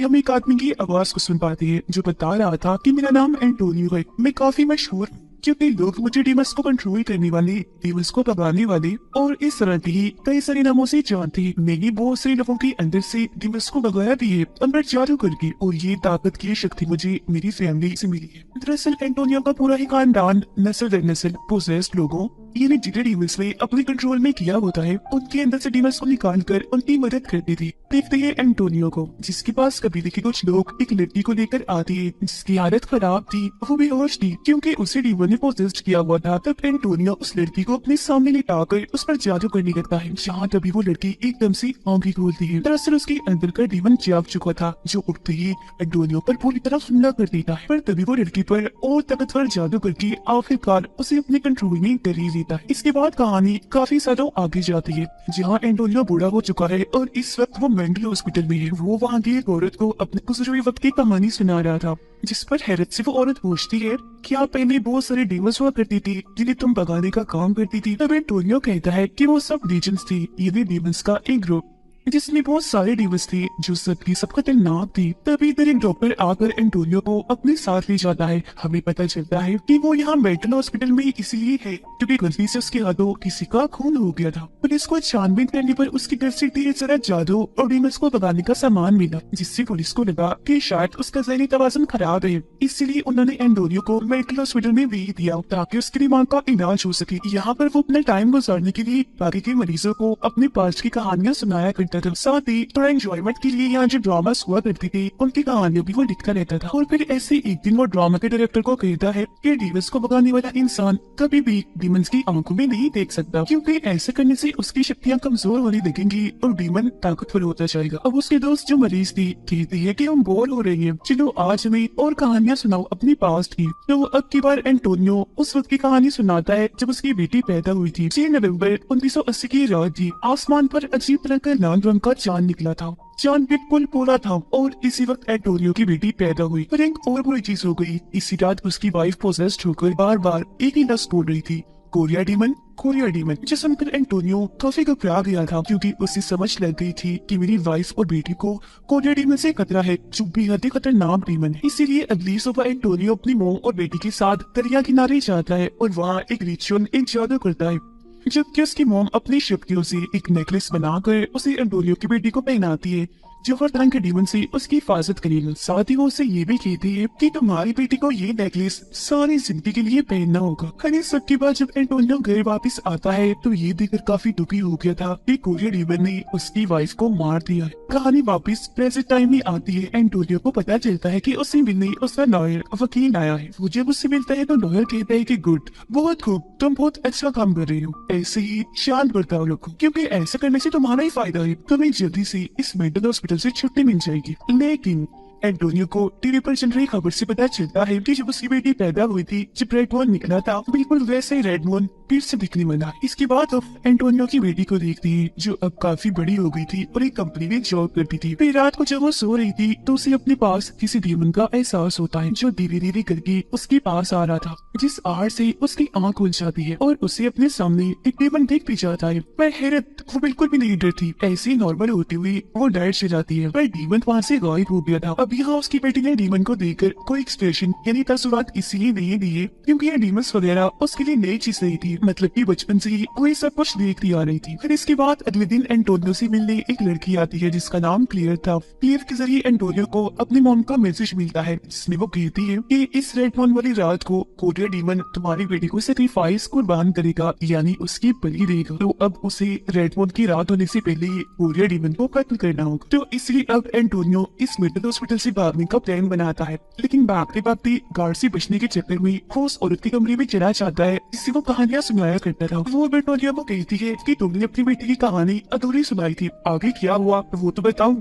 तभी हम एक आदमी की आवाज को सुन पाते हैं जो बता रहा था कि मेरा नाम एंटोनियो है, मैं काफी मशहूर हूँ क्योंकि लोग मुझे डीमंस को कंट्रोल करने वाले, डीमंस को भगाने वाले और इस तरह के ही कई सारे नामों से जानते हैं। मैंने बहुत सारे लोगों के अंदर से डीमंस को भगाया भी है अंदर जादू करके, और ये ताकत की शक्ति मुझे मेरी फैमिली से मिली है। दरअसल एंटोनियो का पूरा ही खानदान नस्ल दर नस्ल पोसेस्ड लोगों यानी जिन्हें डीमंस ने अपने कंट्रोल में किया होता है, उनके अंदर से डीमंस को निकाल कर उनकी मदद करती थी। देखते हैं एंटोनियो को, जिसके पास कबीले के कुछ लोग एक लड़की को लेकर आती है जिसकी हालत खराब थी, वो बेहोश थी क्योंकि उसे डीमन ने पोसेस्ड किया हुआ था। तब एंटोनियो उस लड़की को अपने सामने लिटाकर उस पर जादू करने लगता है, जहाँ तभी वो लड़की एकदम से आंखें खोलती है। दरअसल उसके अंदर का डीमन जाग चुका था जो उठते ही एंटोनियो पर पूरी तरह हमला कर देता है, पर तभी वो लड़की पर और ताकतवर जादू करके आखिरकार उसे अपने कंट्रोल में कर ही लेता है। इसके बाद कहानी काफी सालों आगे जाती है, जहाँ एंटोनियो बूढ़ा हो चुका है और इस वक्त वो मेंटल हॉस्पिटल में है। वो वहाँ की एक औरत को अपने गुजरे वक्त की कहानी सुना रहा था, जिस पर हैरत से वो औरत पूछती है कि आप पहले बहुत सारे डीमंस हुआ करती थी जिन्हें तुम भगाने का काम करती थी। तब एंटोनियो कहता है कि वो सब लीजेंड्स थी, ये डीमंस का एक ग्रुप जिसमें बहुत सारे डीमंस थे जो सबकी सब खतरनाक थी। तभी इधर एक डॉक्टर आकर एंटोनियो को अपने साथ ले जाता है। हमें पता चलता है कि वो यहाँ मेंटल हॉस्पिटल में इसलिए है क्योंकि गलती से उसके हाथों किसी का खून हो गया था। पुलिस को छानबीन करने पर उसके घर से ढेर सारा जादू और डीमंस को भगाने का सामान मिला, जिससे पुलिस को लगा कि शायद उसका ज़हनी तवाज़ुन खराब है। इसलिए उन्होंने एंटोनियो को मेंटल हॉस्पिटल में भेज दिया ताकि उसके दिमाग का इलाज हो सके। यहाँ पर वो अपना टाइम गुजारने के लिए बाकी के मरीजों को अपने पास की कहानियाँ सुनाया करता था। साथ ही थोड़ा एंजॉयमेंट के लिए यहाँ जो ड्रामास हुआ करती थी उनकी कहानियों भी वो लिखता रहता था। और फिर ऐसे एक दिन वो ड्रामा के डायरेक्टर को कहता है कि डीमंस को भगाने वाला इंसान कभी भी डीमंस की आंखों में नहीं देख सकता, क्योंकि ऐसे करने से उसकी शक्तियाँ कमजोर होने लगेंगी और डीमन ताकतवर होता जाएगा। अब उसके दोस्त जो मरीज थी कहती है कि हम बोर हो रहे हैं, चलो आज हमें और कहानियाँ सुनाओ अपनी पास्ट की। तो अब की बार एंटोनियो उस वक्त की कहानी सुनाता है जब उसकी बेटी पैदा हुई थी। 6 नवंबर 1980 की रात थी। आसमान पर अजीब तरह का लाल रंग का चांद निकला था। चांद बिल्कुल पूरा था और इसी वक्त एंटोनियो की बेटी पैदा हुई। पर एक और बुरी चीज हो गई। इसी रात उसकी वाइफ पोसेस्ड होकर बार बार एक ही लफ्ज बोल रही थी, कोरिया डीमन, कोरिया डीमन। जिसे सुनकर एंटोनियो काफी घबरा गया था क्योंकि उसे समझ लग गई थी कि मेरी वाइफ और बेटी को कोरिया डीमन से खतरा है, जो बेहद ही खतरनाक डीमन है। इसीलिए अगली सुबह एंटोनियो अपनी मॉम और बेटी के साथ दरिया किनारे जाता है और वहाँ एक रिचुअल, एक जादू करता है, जबकि उसकी मॉम अपनी शक्तियों से एक नेकलेस बनाकर उसे एंटोनियो की बेटी को पहनाती है जो हर तरह के डीमन से उसकी हिफाजत करेगा। साथ ही वो उसे ये भी कहती है कि तुम्हारी बेटी को ये नेकलेस सारी जिंदगी के लिए पहनना होगा। खैर इस सब के बाद जब एंटोनियो घर वापस आता है तो ये देखकर काफी दुखी हो गया था कि कोरिया डीमन ने उसकी वाइफ को मार दिया है। कहानी वापस प्रेजेंट टाइम में आती है। एंटोनियो को पता चलता है कि उसे मिलने उसका लॉयर वकील आया है। वो जब उससे मिलता है तो लॉयर कहता है कि गुड, बहुत खूब, तुम बहुत अच्छा काम कर रहे हो, ऐसे ही शांत बर्ताव रखो क्योंकि ऐसा करने से तुम्हारा ही फायदा है। तुम्हें जल्दी से इस मेंटल हॉस्पिटल से छुट्टी मिल जाएगी। लेकिन एंटोनियो को टीवी पर चल रही खबर से पता चलता है कि जब उसकी बेटी पैदा हुई थी, जब रेड मून निकला था, बिल्कुल वैसे ही रेड मून फिर से दिखने लगा। इसके बाद अब एंटोनियो की बेटी को देखती है जो अब काफी बड़ी हो गई थी और एक कंपनी में जॉब करती थी। फिर रात को जब वो सो रही थी तो उसे अपने पास किसी डीमन का एहसास होता है जो धीरे धीरे करके उसके पास आ रहा था, जिस आहट से उसकी आंख खुल जाती है और उसे अपने सामने एक डीमन देख भी जाता है। पर हैरत, वो बिल्कुल भी नहीं डरती, ऐसे ही नॉर्मल होती हुई वो डायरेक्ट से जाती है। पर डीमन वहाँ से गायब हो गया था। अब यहाँ उसकी बेटी ने डीमन को देखकर कोई एक्सप्रेशन यानी तासुरात इसलिए नहीं दिए क्योंकि ये डीमंस वगैरह उसके लिए नई चीज नहीं थी, मतलब कि बचपन से ही वो ये सब कुछ देखती आ रही थी। फिर इसके बाद अगले दिन एंटोनियो से मिलने एक लड़की आती है जिसका नाम क्लियर था। क्लियर के जरिए एंटोनियो को अपनी मॉम का मैसेज मिलता है जिसमें वो कहती है कि इस रेड मून वाली रात को कोरिया डीमन तुम्हारी बेटी को सैक्रिफाइस कुर्बान करेगा, यानी उसकी बलि देगा। तो अब उसे रेड मून की रात होने से पहले कोरिया डीमन को कत्ल करना होगा। तो इसलिए अब एंटोनियो इस मेंटल हॉस्पिटल से भागने का प्लान बनाता है, लेकिन भागते भागते गार्ड से बचने के चक्कर में वो उस औरत के कमरे में चला जाता है जिससे वो कहानियां सुनाया करता था। वो एंटोनियो को कहती है कि तुमने अपनी बेटी की कहानी अधूरी सुनाई थी, आगे क्या हुआ वो तो बताओ।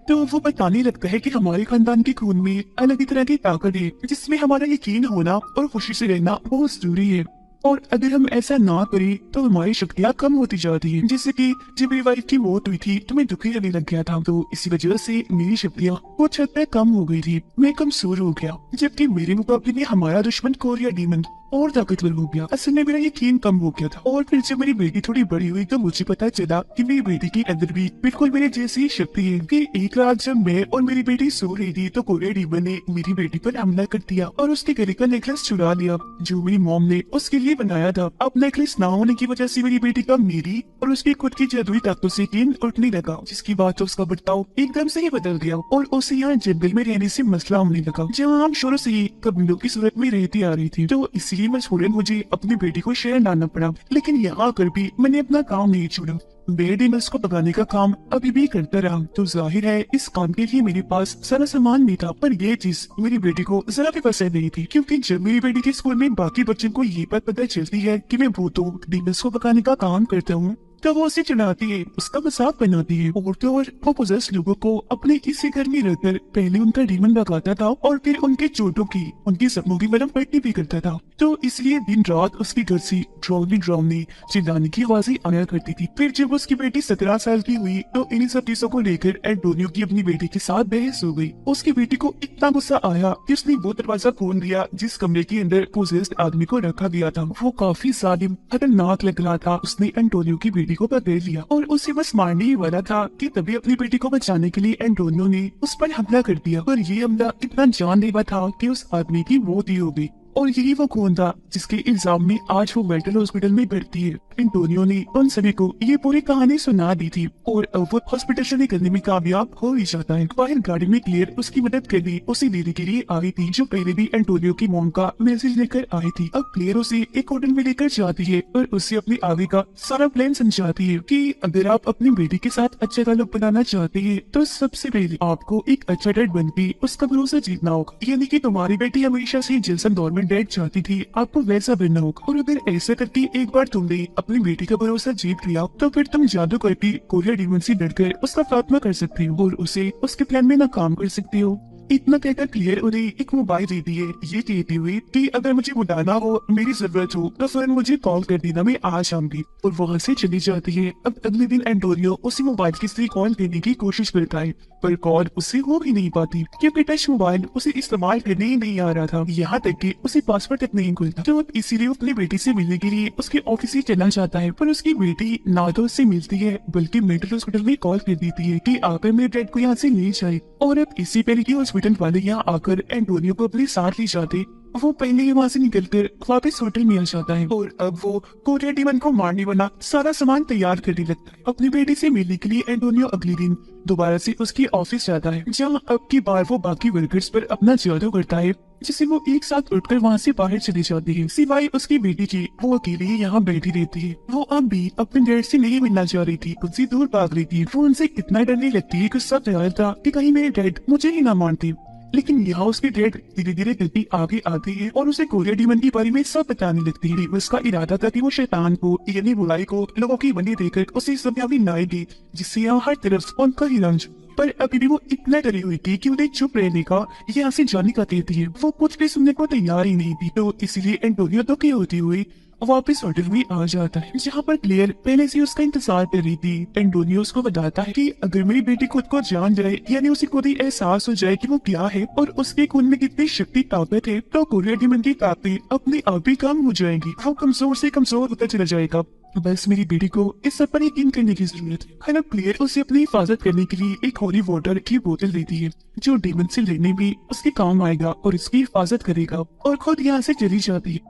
तो वो बताने लगता है कि हमारे खानदान के खून में अलग ही तरह की ताकत है जिसमें हमारा यकीन होना और खुशी से रहना बहुत जरूरी है, और अगर हम ऐसा ना करें तो हमारी शक्तियाँ कम होती जाती हैं। जैसे कि जब मेरी वाइफ की मौत हुई थी तो मैं दुखी रहने लग गया था, तो इसी वजह से मेरी शक्तियाँ कुछ हद तक कम हो गई थी, मैं कमजोर हो गया। जबकि मेरे मुकाबले में हमारा दुश्मन कोरिया डीमन और ताकतवर हो गया। असल में मेरा यकीन कम हो गया था। और फिर जब मेरी बेटी थोड़ी बड़ी हुई तो मुझे पता चला कि मेरी बेटी के अंदर भी बिल्कुल मेरे जैसी शक्ति है कि एक रात जब मैं और मेरी बेटी सो रही थी तो कोरिया डीमन ने मेरी बेटी पर हमला कर दिया और उसके गले का नेकलेस चुरा लिया जो मेरी मॉम ने उसके लिए बनाया था। अब नेकलेस ना होने की वजह से मेरी बेटी का मेरी और उसकी खुद की जादुई ताकतों से यकीन उठने लगा, जिसकी बात तो उसका बर्ताव एकदम से ही बदल गया और उसे यहाँ जंगल में रहने से मसला होने लगा जहाँ हम शुरू से ही कबीलों की सूरत में रहती आ रही थी। तो इसलिए मजबूरन मुझे अपनी बेटी को शहर लाना पड़ा, लेकिन यहाँ आकर भी मैंने अपना काम नहीं छोड़ा। मैं डीमंस को भगाने का काम अभी भी करता रहा। तो जाहिर है इस काम के लिए मेरे पास सारा सामान नहीं था, पर ये चीज मेरी बेटी को जरा भी पसंद नहीं थी, क्योंकि जब मेरी बेटी के स्कूल में बाकी बच्चों को ये बात पता चलती है कि मैं भूतों डीमंस को भगाने का काम करता हूँ तो वो उसे चिढ़ाती है, उसका मजाक बनाती है और तो और वो पोजेस लोगों को अपने किसी घर में रहकर पहले उनका डीमन भगाता था और फिर उनके चोटों की उनकी सपनों की मरहम पट्टी भी करता था। तो इसलिए दिन रात उसके घर से ड्राउनी चिल्लाने की आवाजें आया करती थी। फिर जब उसकी बेटी 17 साल की हुई तो इन्हीं सब चीजों को लेकर एंटोनियो की अपनी बेटी के साथ बहस हो गई। उसकी बेटी को इतना गुस्सा आया कि उसने वो दरवाजा खोल दिया जिस कमरे के अंदर पोजेस्ड आदमी को रखा गया था। वो काफी जालिम खतरनाक लग रहा था। उसने एंटोनियो की बेटी को पकड़ लिया और उसे बस मारने ही वाला था कि तभी अपनी बेटी को बचाने के लिए एंटोनियो ने उस पर हमला कर दिया। और ये हमला इतना जानलेवा था कि उस आदमी की मौत ही हो गई। और यही वो खून था जिसके इल्जाम में आज वो मेंटल हॉस्पिटल में भर्ती है। एंटोनियो ने उन सभी को ये पूरी कहानी सुना दी थी और अब वो हॉस्पिटल से निकलने में कामयाब हो ही जाता है। बाहर गाड़ी में क्लियर उसकी मदद करने उसे लेने के लिए आई थी, जो पहले भी एंटोनियो की मॉम का मैसेज लेकर आई थी। अब क्लियर उसे एक होटल में लेकर जाती है और उसे अपने आगे का सारा प्लान समझाती है कि अगर आप अपनी बेटी के साथ अच्छा ताल्लुक बनाना चाहते हैं तो सबसे पहले आपको एक अच्छा डैड बनकर उसका भरोसा जीतना होगा। यानी कि तुम्हारी बेटी हमेशा से जिस दौर में डैड चाहती थी आपको वैसा बनना होगा। और अगर ऐसा करके एक बार तुमने अपनी बेटी का भरोसा जीत लिया तो फिर तुम जादू करके कोरिया डीमन से डरकर उसका खात्मा कर सकती हो और उसे उसके प्लान में नाकाम कर सकती हो। इतना कहकर क्लियर उन्हें एक मोबाइल देती है, ये कहती हुई कि अगर मुझे बुलाना हो, मेरी जरूरत हो तो फिर मुझे कॉल कर देना, मैं आ जाऊंगी। और वहाँ से चली जाती है। अब अगले दिन एंटोनियो उसी मोबाइल की से कॉल देने की कोशिश करता है पर कॉल उससे हो ही नहीं पाती क्योंकि टच मोबाइल उसे इस्तेमाल करने ही नहीं आ रहा था, यहाँ तक कि उसे पासवर्ड तक नहीं खुलता। तो अब इसीलिए अपनी बेटी से मिलने के लिए उसके ऑफिस ही चला जाता है, पर उसकी बेटी ना तो उससे मिलती है बल्कि मेंटल हॉस्पिटल में कॉल कर देती है कि आकर मेरे डैड को यहाँ से ले जाए। और अब इसी पहले की हॉस्पिटल वाले यहाँ आकर एंटोनियो को अपने साथ ले जाते। वो पहले ही वहाँ से निकलकर वापस होटल में आ जाता है और अब वो कोरिया डीमन को मारने वाला सारा सामान तैयार करने लगता है। अपनी बेटी से मिलने के लिए एंटोनियो अगले दिन दोबारा से उसकी ऑफिस जाता है, जहाँ अब की बार वो बाकी वर्कर्स पर अपना जादू करता है, जिससे वो एक साथ उठकर वहाँ से बाहर चली जाती है। सिवाय उसकी बेटी की वो अकेली ही यहाँ बैठी रहती है। वो अब भी अपने डैड से नहीं मिलना चाह रही थी, उनसे दूर भाग रही थी। वो उनसे इतना डरने लगती है कि सब ख्याल था कि कहीं मेरे डैड मुझे ही ना मानते। लेकिन यहाँ उसके डैड धीरे धीरे गलती आगे आती है और उसे कोरिया डीमन के बारे में सब बताने लगती है। उसका इरादा था कि वो शैतान को यानी बुराई को लोगों की बनी देकर उसे सब्यावी लाएगी, जिससे यहाँ हर तरफ उनका ही रंज। पर अभी भी वो इतना डरी हुई थी कि उन्हें चुप रहने का, यहाँ से जाने का कहती है। वो कुछ भी सुनने को तैयार ही नहीं थी, तो इसीलिए एंटोनियो दुखी होती हुई वापस होटल में आ जाता है, जहाँ पर क्लियर पहले से उसका इंतजार कर रही थी। एंटोनियो उसको बताता है कि अगर मेरी बेटी खुद को जान जाए, यानी उसे खुद ही एहसास हो जाए कि वो क्या है और उसके खून में कितनी शक्ति ताकत है, तो कोरिया डीमन की ताकत अपने आप ही कम हो जाएगी। वो कमजोर से कमजोर होता चला जाएगा। बस मेरी बेटी को इस सब पर यकीन करने की जरूरत है ना। क्लियर उसे अपनी हिफाजत करने के लिए एक होली वाटर की बोतल देती है, जो डीमन से लड़ने में उसके काम आएगा और इसकी हिफाजत करेगा, और खुद यहाँ से चली जाती है।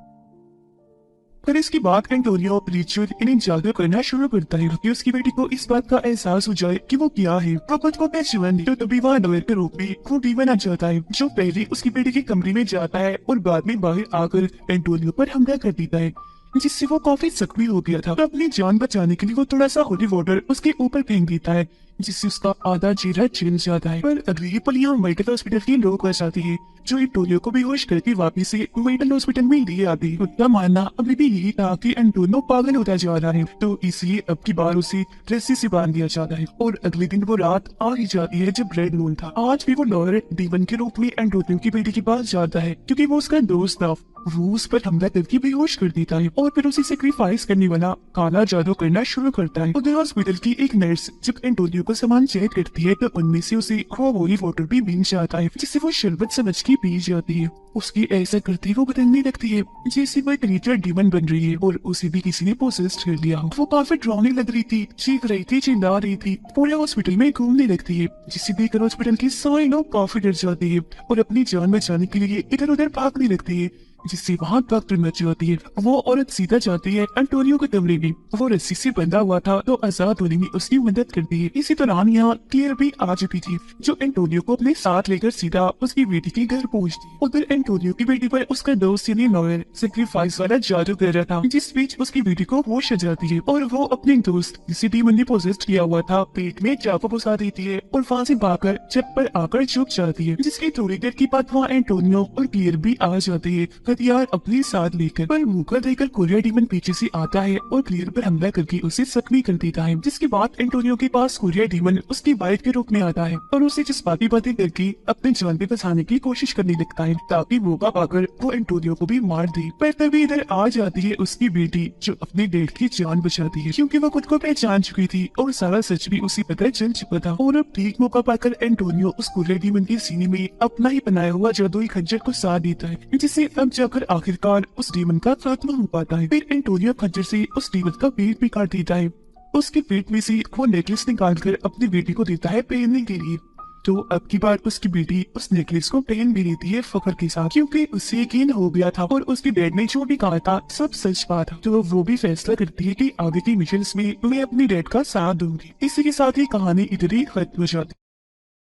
पर इसके बाद एंटोनियो रिचुअल इन्हें जादू करना शुरू करता है कि उसकी बेटी को इस बात का एहसास हो जाए कि वो क्या है, वो खुद को पहचान ले। तो तभी वहाँ नोएल के रूप में वो डीमन आ जाता है, जो पहले उसकी बेटी के कमरे में जाता है और बाद में बाहर आकर एंटोनियो पर हमला कर देता है, जिससे वो काफी जख्मी हो गया था। तो अपनी जान बचाने के लिए वो थोड़ा सा होली वाटर उसके ऊपर फेंक देता है, जिससे उसका आधा चेहरा छिल जाता है। पर अगली पल यहाँ मेडिकल हॉस्पिटल के लोग आ जाते हैं, जो एंटोनियो को बेहोश करके वापस से मेडिकल हॉस्पिटल में लिए आते हैं। उनका मानना अभी भी यही था कि एंटोनियो पागल होता जा रहा है, तो इसलिए अब की बार उसे रस्सी से बांध दिया जाता है। और अगले दिन वो रात आ ही जाती है जब रेड मून था। आज भी वो लॉयर डीमन के रूप में एंटोनियो की बेटी के पास जाता है, क्योंकि वो उसका दोस्त था। वो उस पर हमला करके बेहोश कर देता है और फिर उसे सेक्रीफाइस करने वाला काला जादू करना शुरू करता है। उधर हॉस्पिटल की एक नर्स जब एंटोनियो को सामान चेक करती है तो उनमें से उसे वही वाटर भी मिल जाता है, जिसे वो शरबत समझ के पी जाती है। उसकी ऐसा करती वो बदलने लगती है जैसे वो एक नेचर डीमन बन रही है और उसे भी किसी ने पोसेस्ड कर लिया। वो काफी डरावनी लग रही थी, चीख रही थी, चिल्ला रही थी, पूरे हॉस्पिटल में घूमने लगती है, जिसे देखकर हॉस्पिटल के सारे लोग काफी डर जाते हैं और अपनी जान बचाने के लिए इधर उधर भागने लगती है, जिससे वहाँ डॉक्टर मच जाती है। वो औरत सीधा जाती है एंटोनियो के कमरे में। वो रस्सी से बंधा हुआ था तो आजाद होने में उसकी मदद करती है। इसी दौरान यहाँ क्लियर भी आ चुकी थी, जो एंटोनियो को अपने साथ लेकर सीधा उसकी बेटी के घर पहुँचती। उधर एंटोनियो की बेटी पर उसका दोस्त यानी लॉयर सेक्रीफाइस वाला जादू कर रहा था, जिस बीच उसकी बेटी को होश आ जाती है और वो अपने दोस्त जिसे डीमन ने पोजेस्ट किया हुआ था पेट में चाकू घुसा देती है और वहाँ से भागकर छत पर आकर छुप जाती है। जिसकी थोड़ी देर की बाद वहाँ एंटोनियो और क्लियर भी आ जाते हैं हथियार अपने साथ लेकर। पर मौका देकर कोरिया डीमन पीछे से आता है और क्लियर पर हमला करके उसे जख्मी कर देता है, जिसके बाद एंटोनियो के पास कोरिया डीमन उसकी वाइफ के रूप में आता है और उसे जज्बाती बातें करके अपने जान पे फंसाने की कोशिश करने लगता है ताकि मौका पाकर वो एंटोनियो को भी मार दे। पर तभी इधर आ जाती है उसकी बेटी, जो अपने डैड की जान बचाती है क्योंकि वो खुद को पहचान चुकी थी और सारा सच भी उसी पता चल चुका था। और अब ठीक मौका पाकर एंटोनियो उस कोरिया डीमन के सीने में अपना ही बनाया हुआ जादुई खंजर को साध देता है, जिससे अब जाकर आखिरकार उस डीमन का खात्मा हो पाता है। फिर एंटोनियो खंजर से उस डीमन का पेट भी काट देता है। उसके पेट में से वो नेकलेस निकालकर अपनी बेटी को देता है पहनने के लिए। तो अब की बार उसकी बेटी उस नेकलेस को पहन भी लेती है फख्र के साथ, क्योंकि उसे यकीन हो गया था और उसके डैड ने जो भी कहा था सब सच बात था। तो वो भी फैसला करती है कि आगे की मिशंस में मैं अपनी डैड का साथ दूंगी। इसी के साथ ही कहानी इधर ही खत्म हो जाती।